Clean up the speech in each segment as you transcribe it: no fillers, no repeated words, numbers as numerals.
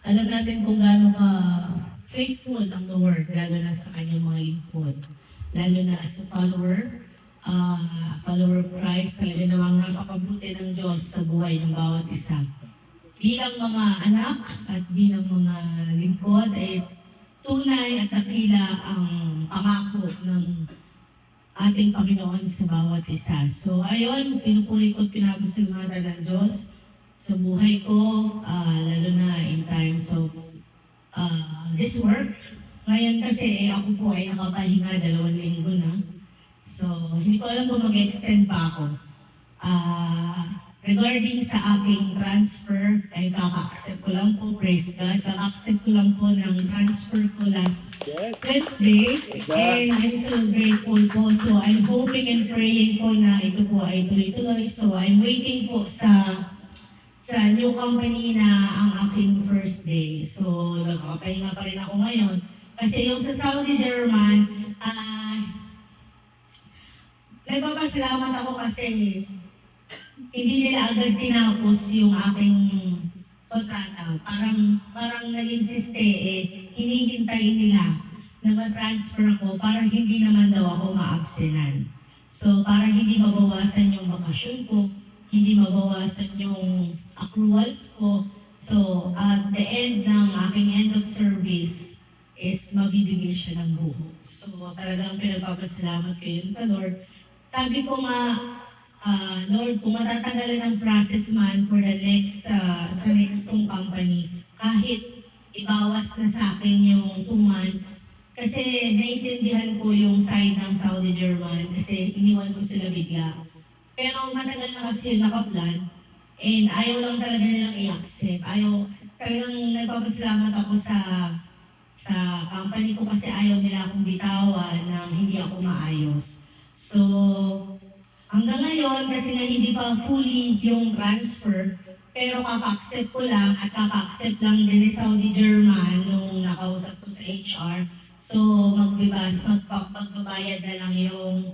Alam natin kung gaano ka faithful ang Lord, lalo na sa kanyang mga lingkod. Lalo na as a follower of Christ, talaga namang napakabuti ng Diyos sa buhay ng bawat isa. Bilang mga anak at bilang mga lingkod ay tunay at dakila ang pangako ng ating Panginoon sa bawat isa. So ayon, pinupuri ko at pinapasalamatan ng Diyos sa buhay ko, lalo na in times of this work. Ngayon kasi ako po ay nakapahinga 2 linggo na. So hindi ko alam kung mag-extend pa ako. Regarding sa aking transfer, ay kaka-accept ko lang po, praise God. Kaka-accept ko lang po ng transfer ko last Wednesday. And I'm so grateful po. So I'm hoping and praying po na ito po ay tuloy-tuloy. So I'm waiting po sa new company na ang aking first day. So nagkakapahinga pa rin ako ngayon. Kasi yung sa Saudi German, nagpapasalamat ako kasi hindi nila agad tinapos yung aking kontrata. Parang nag-insiste hinihintay nila na ma-transfer ako para hindi naman daw ako ma-absenan. So, para hindi mabawasan yung bakasyon ko, hindi mabawasan yung accruals ko. So, at the end ng aking end of service is mabibigay siya ng buo. So, talagang pinagpapasalamat ko yun sa Lord. Sabi ko nga, Lord, kung matatagalan ang process man for the next, sa next kong company, kahit ibawas na sa akin yung 2 months, kasi naiintindihan ko yung side ng Saudi German, kasi iniwan ko sila bigla. Pero matagal na kasi yung nakaplan, and ayaw lang talaga nilang i-accept. Talagang nagpapasalamat ako sa company ko kasi ayaw nila akong bitawan nang hindi ako maayos. So, hanggang ngayon, kasi nga hindi pa fully yung transfer, pero kaka-accept ko lang at kaka-accept lang din ni Saudi German nung nakausap ko sa HR. So, magbabayad na lang yung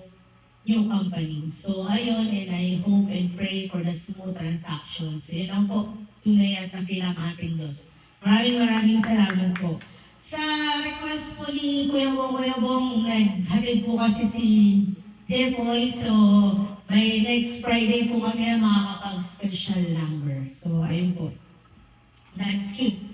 new company. So, ayun, and I hope and pray for the smooth transactions. Yun lang po, tunay at nakilang ating Diyos. Maraming salamat po. Sa request po ni Kuya Bong, naghatid po kasi si Jepoy, so by next Friday po kami na makakapag-special number. So, ayun po. That's it.